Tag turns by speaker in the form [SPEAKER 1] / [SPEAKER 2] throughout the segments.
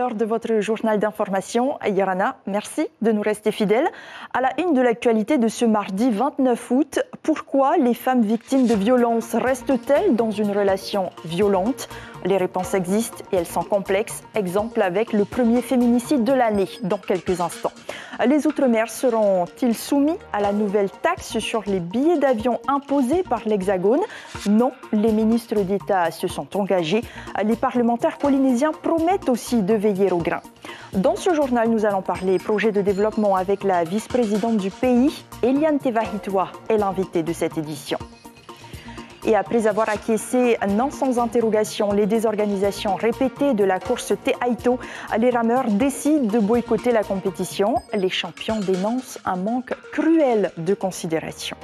[SPEAKER 1] l'heure de votre journal d'information. Yarana, merci de nous rester fidèles. À la une de l'actualité de ce mardi 29 août, pourquoi les femmes victimes de violences restent-elles dans une relation violente ? Les réponses existent et elles sont complexes. Exemple avec le premier féminicide de l'année dans quelques instants. Les Outre-mer seront-ils soumis à la nouvelle taxe sur les billets d'avion imposée par l'Hexagone ? Non, les ministres d'État se sont engagés. Les parlementaires polynésiens promettent aussi de veiller au grain. Dans ce journal, nous allons parler projet de développement avec la vice-présidente du pays, Eliane Tevahitwa, est l'invitée de cette édition. Et après avoir acquiescé, non sans interrogation, les désorganisations répétées de la course Te-Aito, les rameurs décident de boycotter la compétition. Les champions dénoncent un manque cruel de considération.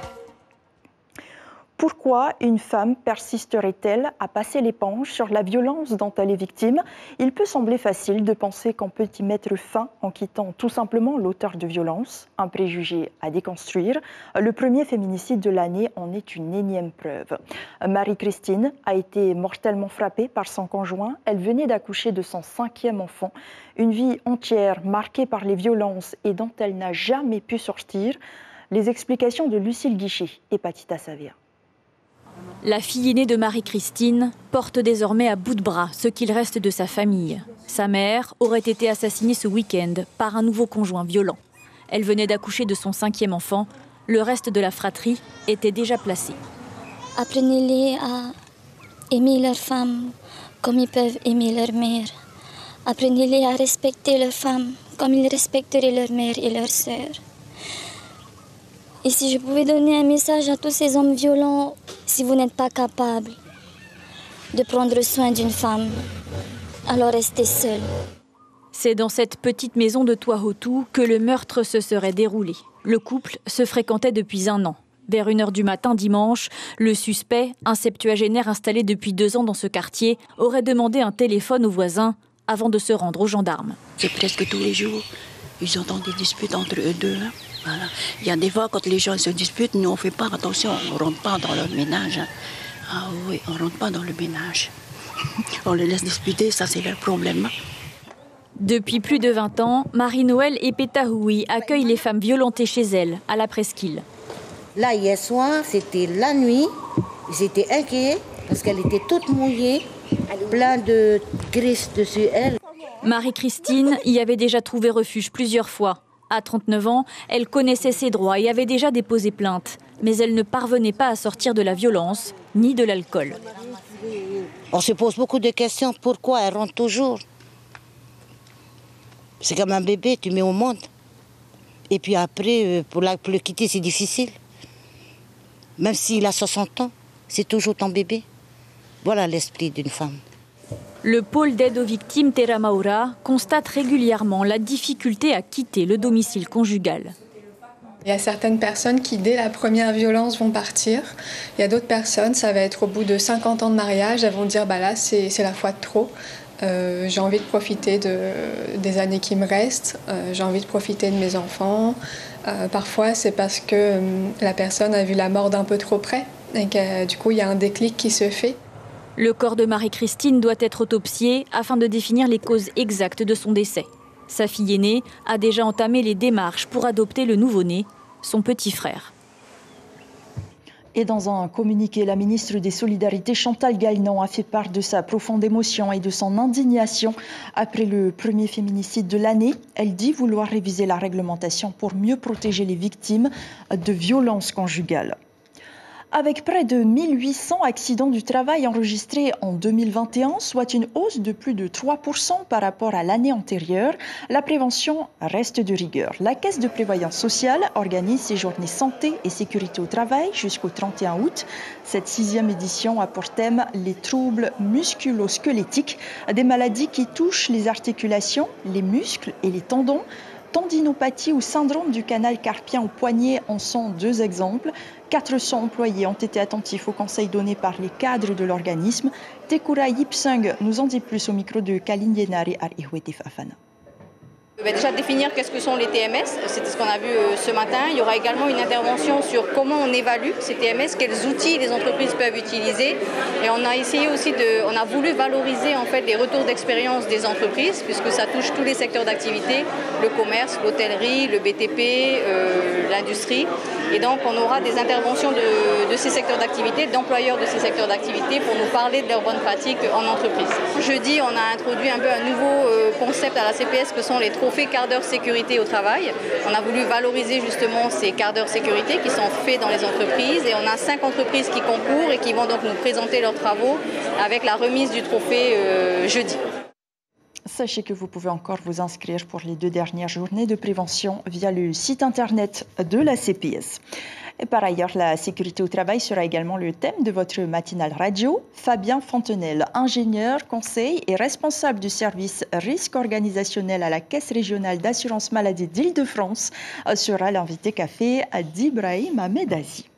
[SPEAKER 1] Pourquoi une femme persisterait-elle à passer l'éponge sur la violence dont elle est victime ? Il peut sembler facile de penser qu'on peut y mettre fin en quittant tout simplement l'auteur de violence, un préjugé à déconstruire. Le premier féminicide de l'année en est une énième preuve. Marie-Christine a été mortellement frappée par son conjoint. Elle venait d'accoucher de son 5e enfant. Une vie entière marquée par les violences et dont elle n'a jamais pu sortir. Les explications de Lucille Guichet et Patita Savia.
[SPEAKER 2] La fille aînée de Marie-Christine porte désormais à bout de bras ce qu'il reste de sa famille. Sa mère aurait été assassinée ce week-end par un nouveau conjoint violent. Elle venait d'accoucher de son 5e enfant. Le reste de la fratrie était déjà placé.
[SPEAKER 3] Apprenez-les à aimer leurs femmes comme ils peuvent aimer leur mère. Apprenez-les à respecter leurs femmes comme ils respecteraient leur mère et leurs sœurs. Et si je pouvais donner un message à tous ces hommes violents, si vous n'êtes pas capable de prendre soin d'une femme, alors restez seul.
[SPEAKER 2] C'est dans cette petite maison de Toahotu que le meurtre se serait déroulé. Le couple se fréquentait depuis 1 an. Vers 1h du matin dimanche, le suspect, un septuagénaire installé depuis 2 ans dans ce quartier, aurait demandé un téléphone aux voisins avant de se rendre aux gendarmes.
[SPEAKER 4] C'est presque tous les jours. Ils entendent des disputes entre eux deux. Voilà. Il y a des fois, quand les gens se disputent, nous on ne fait pas attention, on ne rentre pas dans leur ménage. Ah oui, on ne rentre pas dans le ménage. On les laisse disputer, ça c'est leur problème.
[SPEAKER 2] Depuis plus de 20 ans, Marie-Noël et Petahoui accueillent les femmes violentées chez elles, à la presqu'île.
[SPEAKER 5] Là, hier soir, c'était la nuit. Ils étaient inquiets parce qu'elle était toute mouillée, plein de graisse dessus elle.
[SPEAKER 2] Marie-Christine y avait déjà trouvé refuge plusieurs fois. À 39 ans, elle connaissait ses droits et avait déjà déposé plainte. Mais elle ne parvenait pas à sortir de la violence, ni de l'alcool.
[SPEAKER 5] On se pose beaucoup de questions. Pourquoi elle rentre toujours ? C'est comme un bébé, tu mets au monde. Et puis après, pour le quitter, c'est difficile. Même s'il a 60 ans, c'est toujours ton bébé. Voilà l'esprit d'une femme.
[SPEAKER 2] Le pôle d'aide aux victimes Terra Maura constate régulièrement la difficulté à quitter le domicile conjugal.
[SPEAKER 6] Il y a certaines personnes qui, dès la première violence, vont partir. Il y a d'autres personnes, ça va être au bout de 50 ans de mariage, elles vont dire bah là, c'est la fois de trop. J'ai envie de profiter des années qui me restent. J'ai envie de profiter de mes enfants. Parfois, c'est parce que la personne a vu la mort d'un peu trop près et que du coup, il y a un déclic qui se fait.
[SPEAKER 2] Le corps de Marie-Christine doit être autopsié afin de définir les causes exactes de son décès. Sa fille aînée a déjà entamé les démarches pour adopter le nouveau-né, son petit frère.
[SPEAKER 1] Et dans un communiqué, la ministre des Solidarités, Chantal Gagnon, a fait part de sa profonde émotion et de son indignation après le premier féminicide de l'année. Elle dit vouloir réviser la réglementation pour mieux protéger les victimes de violences conjugales. Avec près de 1800 accidents du travail enregistrés en 2021, soit une hausse de plus de 3% par rapport à l'année antérieure, la prévention reste de rigueur. La Caisse de prévoyance sociale organise ses journées santé et sécurité au travail jusqu'au 31 août. Cette 6e édition a pour thème les troubles musculo-squelettiques, des maladies qui touchent les articulations, les muscles et les tendons. Tendinopathie ou syndrome du canal carpien au poignet en sont 2 exemples. 400 employés ont été attentifs aux conseils donnés par les cadres de l'organisme. Tekura Yipsung nous en dit plus au micro de Kalin Yenare à Ihwetif Afana.
[SPEAKER 7] Déjà définir qu'est-ce que sont les TMS, c'était ce qu'on a vu ce matin. Il y aura également une intervention sur comment on évalue ces TMS, quels outils les entreprises peuvent utiliser. Et on a essayé aussi on a voulu valoriser en fait les retours d'expérience des entreprises, puisque ça touche tous les secteurs d'activité, le commerce, l'hôtellerie, le BTP, l'industrie. Et donc on aura des interventions de ces secteurs d'activité, d'employeurs de ces secteurs d'activité pour nous parler de leurs bonnes pratiques en entreprise. Jeudi, on a introduit un peu un nouveau concept à la CPS que sont les trophées quart d'heure sécurité au travail. On a voulu valoriser justement ces quarts d'heure sécurité qui sont faits dans les entreprises et on a 5 entreprises qui concourent et qui vont donc nous présenter leurs travaux avec la remise du trophée jeudi.
[SPEAKER 1] Sachez que vous pouvez encore vous inscrire pour les 2 dernières journées de prévention via le site internet de la CPS. Et par ailleurs, la sécurité au travail sera également le thème de votre matinale radio. Fabien Fontenelle, ingénieur, conseil et responsable du service risque organisationnel à la Caisse régionale d'assurance maladie d'Île-de-France, sera l'invité café d'Ibrahim Ahmedazi.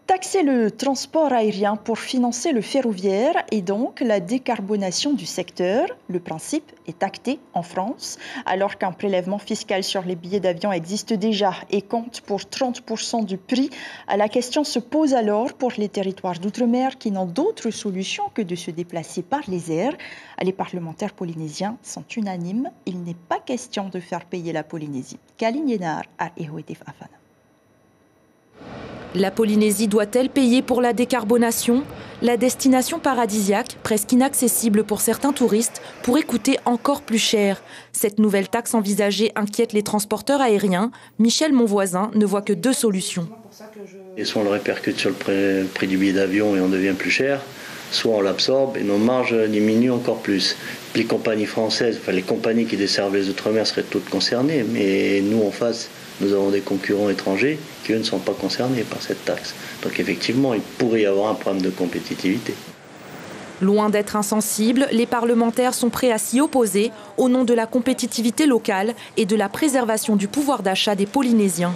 [SPEAKER 1] Taxer le transport aérien pour financer le ferroviaire et donc la décarbonation du secteur. Le principe est acté en France, alors qu'un prélèvement fiscal sur les billets d'avion existe déjà et compte pour 30% du prix. La question se pose alors pour les territoires d'outre-mer qui n'ont d'autre solution que de se déplacer par les airs. Les parlementaires polynésiens sont unanimes. Il n'est pas question de faire payer la Polynésie. Kaline Yenar à Ehoetif Afana.
[SPEAKER 8] La Polynésie doit-elle payer pour la décarbonation ? La destination paradisiaque, presque inaccessible pour certains touristes, pourrait coûter encore plus cher. Cette nouvelle taxe envisagée inquiète les transporteurs aériens. Michel Monvoisin ne voit que 2 solutions.
[SPEAKER 9] Et soit on le répercute sur le prix du billet d'avion et on devient plus cher, soit on l'absorbe et nos marges diminuent encore plus. Les compagnies françaises, les compagnies qui desservent les Outre-mer seraient toutes concernées, mais nous en face, nous avons des concurrents étrangers qui, eux, ne sont pas concernés par cette taxe. Donc effectivement, il pourrait y avoir un problème de compétitivité.
[SPEAKER 8] Loin d'être insensibles, les parlementaires sont prêts à s'y opposer au nom de la compétitivité locale et de la préservation du pouvoir d'achat des Polynésiens.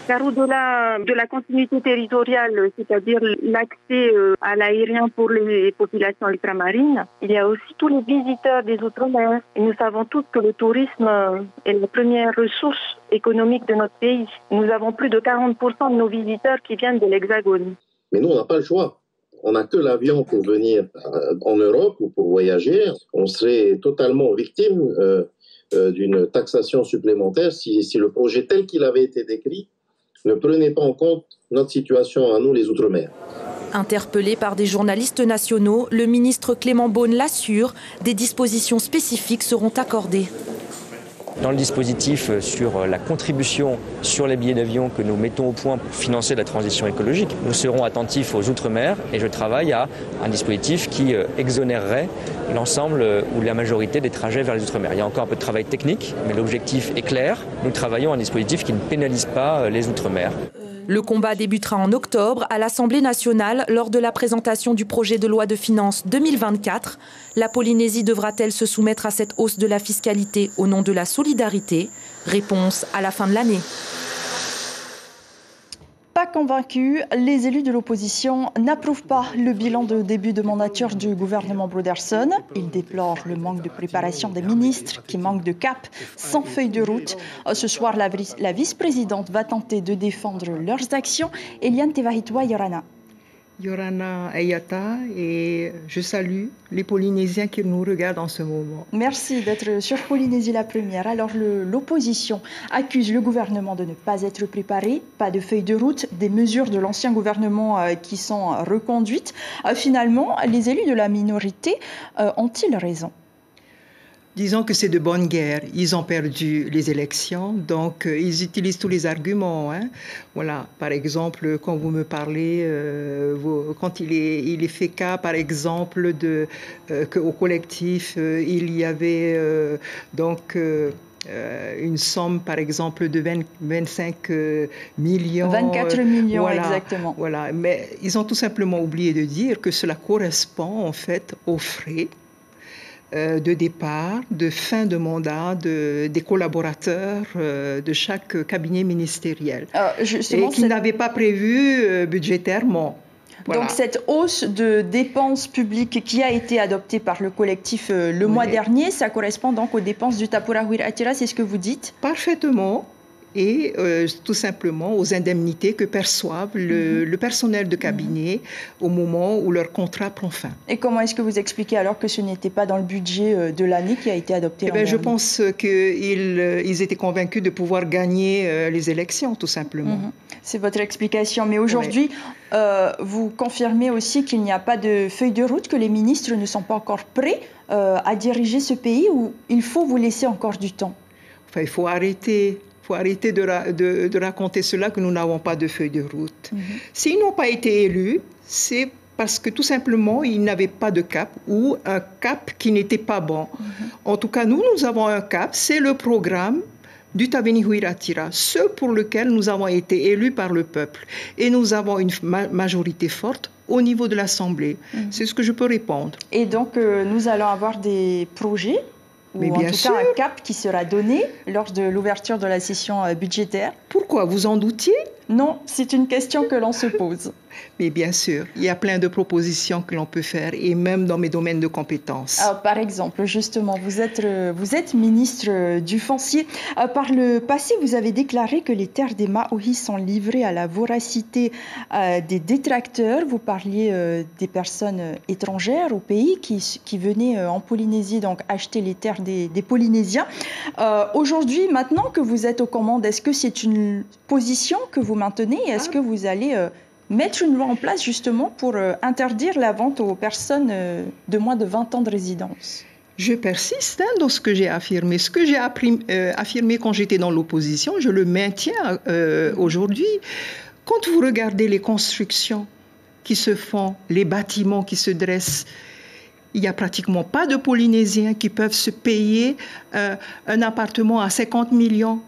[SPEAKER 10] Car au-delà de la continuité territoriale, c'est-à-dire l'accès à l'aérien pour les populations ultramarines, il y a aussi tous les visiteurs des Outre-mer. Et nous savons tous que le tourisme est la première ressource économique de notre pays. Nous avons plus de 40% de nos visiteurs qui viennent de l'Hexagone.
[SPEAKER 11] Mais nous, on n'a pas le choix. On n'a que l'avion pour venir en Europe ou pour voyager. On serait totalement victime d'une taxation supplémentaire si le projet tel qu'il avait été décrit ne prenait pas en compte notre situation à nous, les Outre-mer.
[SPEAKER 8] Interpellé par des journalistes nationaux, le ministre Clément Beaune l'assure, des dispositions spécifiques seront accordées.
[SPEAKER 12] Dans le dispositif sur la contribution sur les billets d'avion que nous mettons au point pour financer la transition écologique, nous serons attentifs aux Outre-mer et je travaille à un dispositif qui exonérerait l'ensemble ou la majorité des trajets vers les Outre-mer. Il y a encore un peu de travail technique, mais l'objectif est clair. Nous travaillons à un dispositif qui ne pénalise pas les Outre-mer.
[SPEAKER 8] Le combat débutera en octobre à l'Assemblée nationale lors de la présentation du projet de loi de finances 2024. La Polynésie devra-t-elle se soumettre à cette hausse de la fiscalité au nom de la solidarité ? Réponse à la fin de l'année.
[SPEAKER 1] Pas convaincus, les élus de l'opposition n'approuvent pas le bilan de début de mandature du gouvernement Broderson. Ils déplorent le manque de préparation des ministres qui manquent de cap, sans feuille de route. Ce soir, la vice-présidente va tenter de défendre leurs actions. Eliane Tevahitwa Yorana.
[SPEAKER 13] Yorana Ayata, et je salue les Polynésiens qui nous regardent en ce moment.
[SPEAKER 1] Merci d'être sur Polynésie la première. Alors l'opposition accuse le gouvernement de ne pas être préparé, pas de feuille de route, des mesures de l'ancien gouvernement qui sont reconduites. Finalement, les élus de la minorité ont-ils raison ?
[SPEAKER 13] Disons que c'est de bonne guerre. Ils ont perdu les élections, donc ils utilisent tous les arguments. Voilà. Par exemple, quand vous me parlez, quand il est fait cas, par exemple, qu'au collectif, il y avait une somme, par exemple, de 25 millions.
[SPEAKER 1] 24 millions, voilà, exactement.
[SPEAKER 13] Voilà. Mais ils ont tout simplement oublié de dire que cela correspond, en fait, aux frais de départ, de fin de mandat des collaborateurs de chaque cabinet ministériel et qui n'avaient pas prévu budgétairement.
[SPEAKER 1] Voilà. Donc cette hausse de dépenses publiques qui a été adoptée par le collectif le mois dernier, ça correspond donc aux dépenses du Tapura Huir Atira, c'est ce que vous dites?
[SPEAKER 13] Parfaitement. Et tout simplement aux indemnités que perçoivent le personnel de cabinet au moment où leur contrat prend fin.
[SPEAKER 1] Et comment est-ce que vous expliquez alors que ce n'était pas dans le budget de l'année qui a été adopté?
[SPEAKER 13] Je pense qu'ils étaient convaincus de pouvoir gagner les élections, tout simplement.
[SPEAKER 1] C'est votre explication. Mais aujourd'hui, vous confirmez aussi qu'il n'y a pas de feuille de route, que les ministres ne sont pas encore prêts à diriger ce pays, ou il faut vous laisser encore du temps?
[SPEAKER 13] Enfin, il faut arrêter de raconter cela, que nous n'avons pas de feuille de route. S'ils n'ont pas été élus, c'est parce que tout simplement, ils n'avaient pas de cap ou un cap qui n'était pas bon. En tout cas, nous avons un cap, c'est le programme du Taveni Huir Atira, ce pour lequel nous avons été élus par le peuple. Et nous avons une majorité forte au niveau de l'Assemblée. C'est ce que je peux répondre.
[SPEAKER 1] Et donc, nous allons avoir des projets, ou en tout cas un cap qui sera donné lors de l'ouverture de la session budgétaire.
[SPEAKER 13] Pourquoi? Vous en doutiez?
[SPEAKER 1] Non, c'est une question que l'on se pose.
[SPEAKER 13] Mais bien sûr, il y a plein de propositions que l'on peut faire, et même dans mes domaines de compétences.
[SPEAKER 1] Alors, par exemple, justement, vous êtes ministre du Foncier. Par le passé, vous avez déclaré que les terres des Maohis sont livrées à la voracité des détracteurs. Vous parliez des personnes étrangères au pays qui venaient en Polynésie donc acheter les terres des Polynésiens. Aujourd'hui, maintenant que vous êtes aux commandes, est-ce que c'est une position que vous maintenez? Est-ce que vous allez mettre une loi en place justement pour interdire la vente aux personnes de moins de 20 ans de résidence?
[SPEAKER 13] Je persiste dans ce que j'ai affirmé. Ce que j'ai affirmé quand j'étais dans l'opposition, je le maintiens aujourd'hui. Quand vous regardez les constructions qui se font, les bâtiments qui se dressent, il n'y a pratiquement pas de Polynésiens qui peuvent se payer un appartement à 50 millions.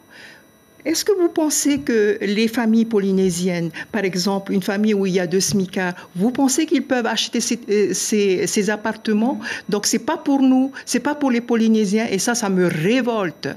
[SPEAKER 13] Est-ce que vous pensez que les familles polynésiennes, par exemple, une famille où il y a 2 smicards, vous pensez qu'ils peuvent acheter ces appartements? Donc, ce n'est pas pour nous, ce n'est pas pour les Polynésiens, et ça me révolte.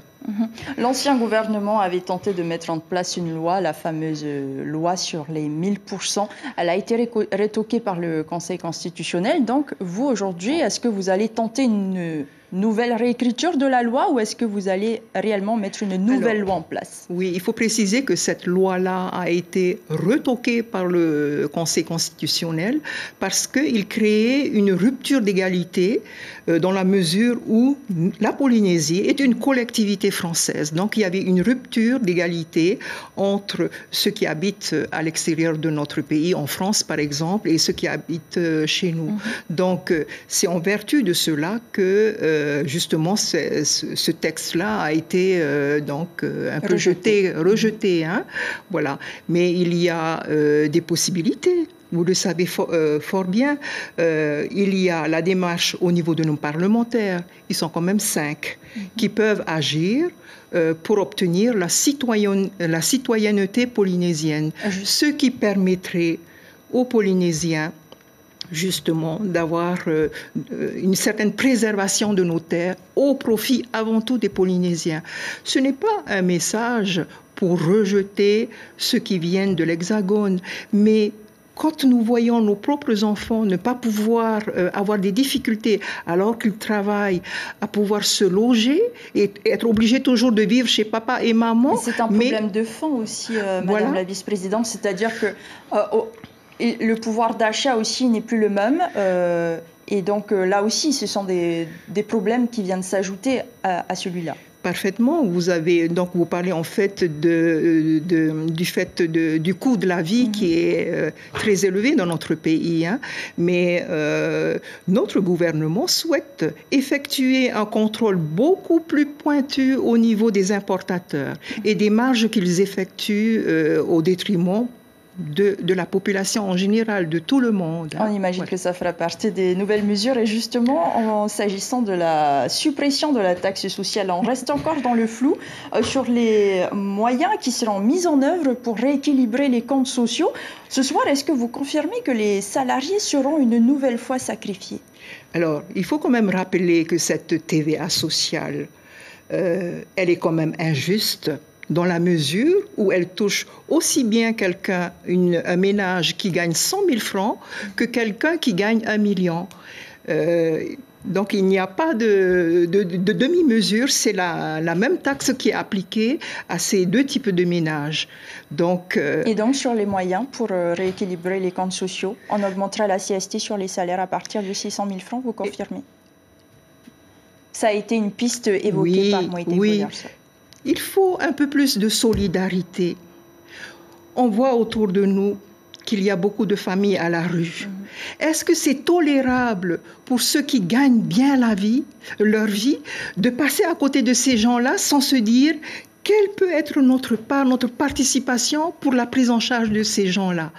[SPEAKER 1] L'ancien gouvernement avait tenté de mettre en place une loi, la fameuse loi sur les 1000%. Elle a été rétoquée par le Conseil constitutionnel. Donc, vous, aujourd'hui, est-ce que vous allez tenter une nouvelle réécriture de la loi, ou est-ce que vous allez réellement mettre une nouvelle loi en place?
[SPEAKER 13] Oui, il faut préciser que cette loi-là a été retoquée par le Conseil constitutionnel parce qu'il créait une rupture d'égalité dans la mesure où la Polynésie est une collectivité française. Donc il y avait une rupture d'égalité entre ceux qui habitent à l'extérieur de notre pays, en France par exemple, et ceux qui habitent chez nous. Donc c'est en vertu de cela que justement, ce texte-là a été donc un peu rejeté. Voilà. Mais il y a des possibilités. Vous le savez fort bien. Il y a la démarche au niveau de nos parlementaires. Ils sont quand même 5 qui peuvent agir pour obtenir la citoyenneté polynésienne. Ce qui permettrait aux Polynésiens justement d'avoir une certaine préservation de nos terres au profit avant tout des Polynésiens. Ce n'est pas un message pour rejeter ceux qui viennent de l'Hexagone, mais quand nous voyons nos propres enfants ne pas pouvoir avoir des difficultés alors qu'ils travaillent, à pouvoir se loger et être obligés toujours de vivre chez papa et maman.
[SPEAKER 1] C'est un problème de fond aussi, Madame la vice-présidente, c'est-à-dire que le pouvoir d'achat aussi n'est plus le même. Et donc là aussi, ce sont des problèmes qui viennent s'ajouter à celui-là.
[SPEAKER 13] Parfaitement. Vous parlez en fait du coût de la vie qui est très élevé dans notre pays. Mais notre gouvernement souhaite effectuer un contrôle beaucoup plus pointu au niveau des importateurs et des marges qu'ils effectuent au détriment de la population en général, de tout le monde.
[SPEAKER 1] On imagine que ça fera partie des nouvelles mesures. Et justement, s'agissant de la suppression de la taxe sociale, on reste encore dans le flou sur les moyens qui seront mis en œuvre pour rééquilibrer les comptes sociaux. Ce soir, est-ce que vous confirmez que les salariés seront une nouvelle fois sacrifiés?
[SPEAKER 13] Alors, il faut quand même rappeler que cette TVA sociale, elle est quand même injuste. dans la mesure où elle touche aussi bien un ménage qui gagne 100 000 francs que quelqu'un qui gagne 1 million. Donc il n'y a pas de demi-mesure, c'est la même taxe qui est appliquée à ces deux types de ménages.
[SPEAKER 1] Et donc sur les moyens pour rééquilibrer les comptes sociaux, on augmentera la CST sur les salaires à partir de 600 000 francs, vous confirmez? Ça a été une piste évoquée par Moïté Goderson.
[SPEAKER 13] Il faut un peu plus de solidarité. On voit autour de nous qu'il y a beaucoup de familles à la rue. Est-ce que c'est tolérable pour ceux qui gagnent bien leur vie, de passer à côté de ces gens-là sans se dire quelle peut être notre part, notre participation pour la prise en charge de ces gens-là?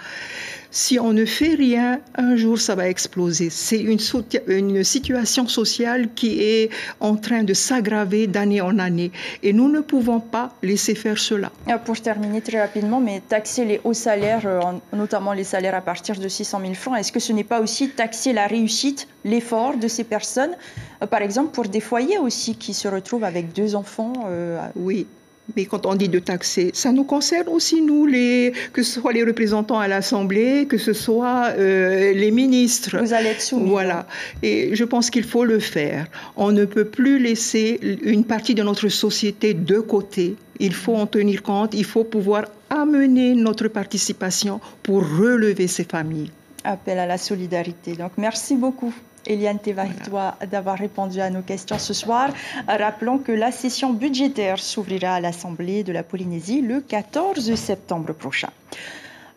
[SPEAKER 13] Si on ne fait rien, un jour ça va exploser. C'est une situation sociale qui est en train de s'aggraver d'année en année. Et nous ne pouvons pas laisser faire cela.
[SPEAKER 1] Pour terminer très rapidement, mais taxer les hauts salaires, notamment les salaires à partir de 600 000 francs, est-ce que ce n'est pas aussi taxer la réussite, l'effort de ces personnes? Par exemple, pour des foyers aussi qui se retrouvent avec 2 enfants.
[SPEAKER 13] Oui. Mais quand on dit de taxer, ça nous concerne aussi, nous, que ce soit les représentants à l'Assemblée, que ce soit les ministres.
[SPEAKER 1] Vous allez être soumis.
[SPEAKER 13] Voilà. Et je pense qu'il faut le faire. On ne peut plus laisser une partie de notre société de côté. Il faut en tenir compte. Il faut pouvoir amener notre participation pour relever ces familles.
[SPEAKER 1] Appel à la solidarité. Donc, merci beaucoup, Eliane Tevahitoa, d'avoir répondu à nos questions ce soir. Rappelons que la session budgétaire s'ouvrira à l'Assemblée de la Polynésie le 14 septembre prochain.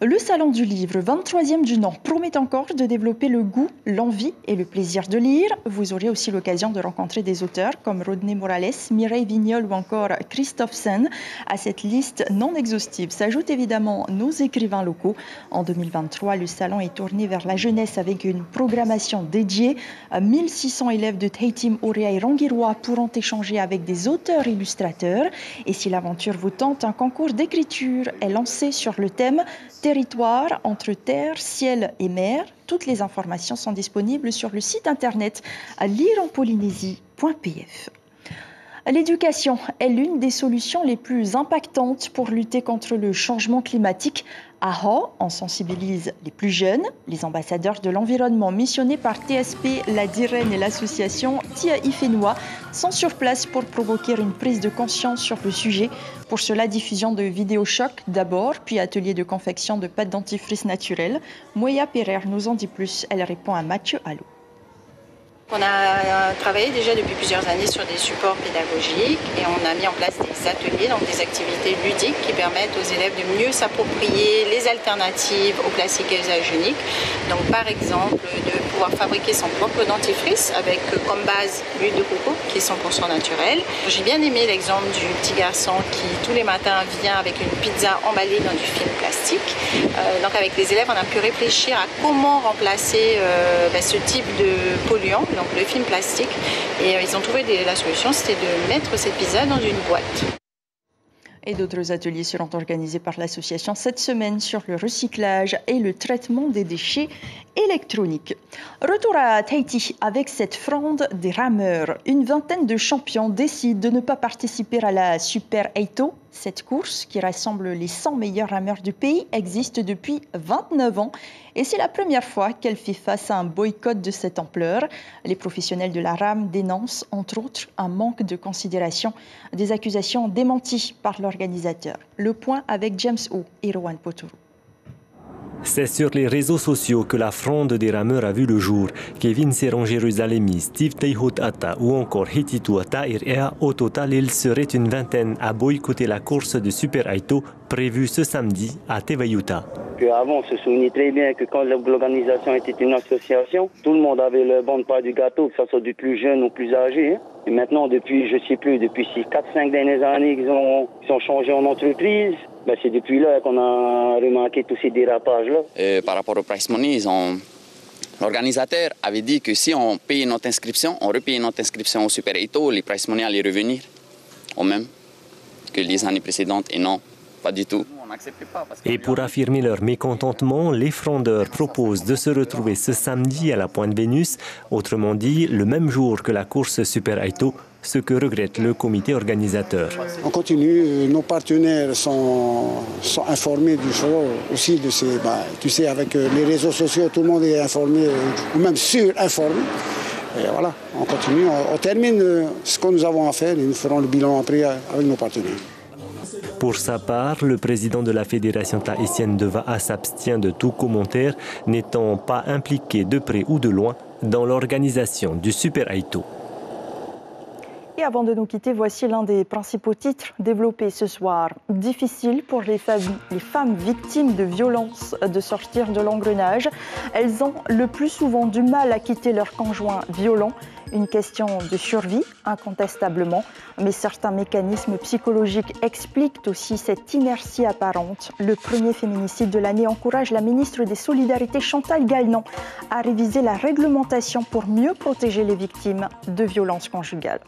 [SPEAKER 1] Le Salon du Livre, 23e du nom, promet encore de développer le goût, l'envie et le plaisir de lire. Vous aurez aussi l'occasion de rencontrer des auteurs comme Rodney Morales, Mireille Vignol ou encore Christophe Sen. À cette liste non exhaustive s'ajoutent évidemment nos écrivains locaux. En 2023, le salon est tourné vers la jeunesse avec une programmation dédiée. 1600 élèves de Tahiti, Orea et Rangiroa pourront échanger avec des auteurs illustrateurs. Et si l'aventure vous tente, un concours d'écriture est lancé sur le thème Territoire entre terre, ciel et mer. Toutes les informations sont disponibles sur le site internet lireenpolynésie.pf. L'éducation est l'une des solutions les plus impactantes pour lutter contre le changement climatique. À Haut, on sensibilise les plus jeunes. Les ambassadeurs de l'environnement missionnés par TSP, la DIREN et l'association Tia Ifenua sont sur place pour provoquer une prise de conscience sur le sujet. Pour cela, diffusion de vidéos choc d'abord, puis atelier de confection de pâte dentifrice naturelle. Moya Pereira nous en dit plus. Elle répond à Mathieu Allot.
[SPEAKER 14] On a travaillé déjà depuis plusieurs années sur des supports pédagogiques et on a mis en place des ateliers, donc des activités ludiques qui permettent aux élèves de mieux s'approprier les alternatives aux plastiques à usage unique. Donc par exemple de pouvoir fabriquer son propre dentifrice avec comme base l'huile de coco qui est 100% naturelle. J'ai bien aimé l'exemple du petit garçon qui tous les matins vient avec une pizza emballée dans du film plastique. Donc avec les élèves on a pu réfléchir à comment remplacer ce type de polluant. Donc le film plastique, et ils ont trouvé la solution, c'était de mettre cette pizza dans une boîte.
[SPEAKER 1] Et d'autres ateliers seront organisés par l'association cette semaine sur le recyclage et le traitement des déchets électroniques. Retour à Tahiti avec cette fronde des rameurs. Une vingtaine de champions décident de ne pas participer à la Super 8. Cette course, qui rassemble les 100 meilleurs rameurs du pays, existe depuis 29 ans et c'est la première fois qu'elle fait face à un boycott de cette ampleur. Les professionnels de la rame dénoncent, entre autres, un manque de considération, des accusations démenties par l'organisateur. Le point avec James O et Rowan Poturu.
[SPEAKER 15] C'est sur les réseaux sociaux que la fronde des rameurs a vu le jour. Kevin Seron-Jérusalemi, Steve Teihut-Ata ou encore Hititua Ta'ir-Ea, au total, ils seraient une vingtaine à boycotter la course de Super 8 prévue ce samedi à Tevayuta.
[SPEAKER 16] Avant, on se souvenait très bien que quand l'organisation était une association, tout le monde avait le bonne part du gâteau, que ce soit du plus jeune ou plus âgé. Et maintenant, depuis, je ne sais plus, depuis ces 4-5 dernières années qu'ils ont changé en entreprise, c'est depuis là qu'on a remarqué tous ces dérapages-là.
[SPEAKER 17] Par rapport au price money, l'organisateur avait dit que si on payait notre inscription, on repayait notre inscription au Super 8, les price money allaient revenir au même que les années précédentes. Et non, pas du tout.
[SPEAKER 15] Et pour affirmer leur mécontentement, les frondeurs proposent de se retrouver ce samedi à la Pointe Vénus, autrement dit le même jour que la course Super 8, ce que regrette le comité organisateur.
[SPEAKER 18] On continue, nos partenaires sont informés du show, aussi de ces... tu sais, avec les réseaux sociaux, tout le monde est informé, ou même surinformé. Et voilà, on continue, on termine ce que nous avons à faire et nous ferons le bilan après avec nos partenaires.
[SPEAKER 15] Pour sa part, le président de la Fédération tahitienne de Va'a s'abstient de tout commentaire, n'étant pas impliqué de près ou de loin dans l'organisation du Super Aito.
[SPEAKER 1] Et avant de nous quitter, voici l'un des principaux titres développés ce soir. Difficile pour les femmes victimes de violences de sortir de l'engrenage. Elles ont le plus souvent du mal à quitter leur conjoint violent. Une question de survie, incontestablement, mais certains mécanismes psychologiques expliquent aussi cette inertie apparente. Le premier féminicide de l'année encourage la ministre des Solidarités, Chantal Gagnon, à réviser la réglementation pour mieux protéger les victimes de violences conjugales.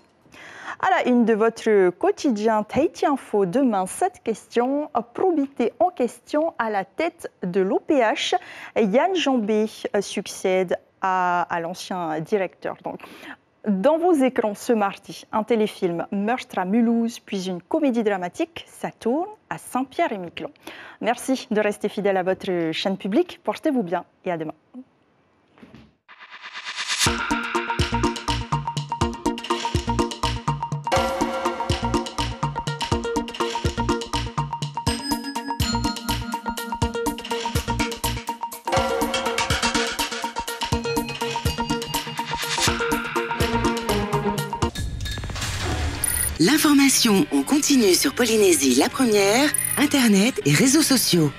[SPEAKER 1] À la une de votre quotidien Tahiti Info, demain, cette question, probité en question à la tête de l'OPH. Yann Jambé succède à l'ancien directeur. Donc, dans vos écrans ce mardi, un téléfilm Meurtre à Mulhouse, puis une comédie dramatique, ça tourne à Saint-Pierre-et-Miquelon. Merci de rester fidèle à votre chaîne publique. Portez-vous bien et à demain.
[SPEAKER 19] L'information en continu sur Polynésie la première, Internet et réseaux sociaux.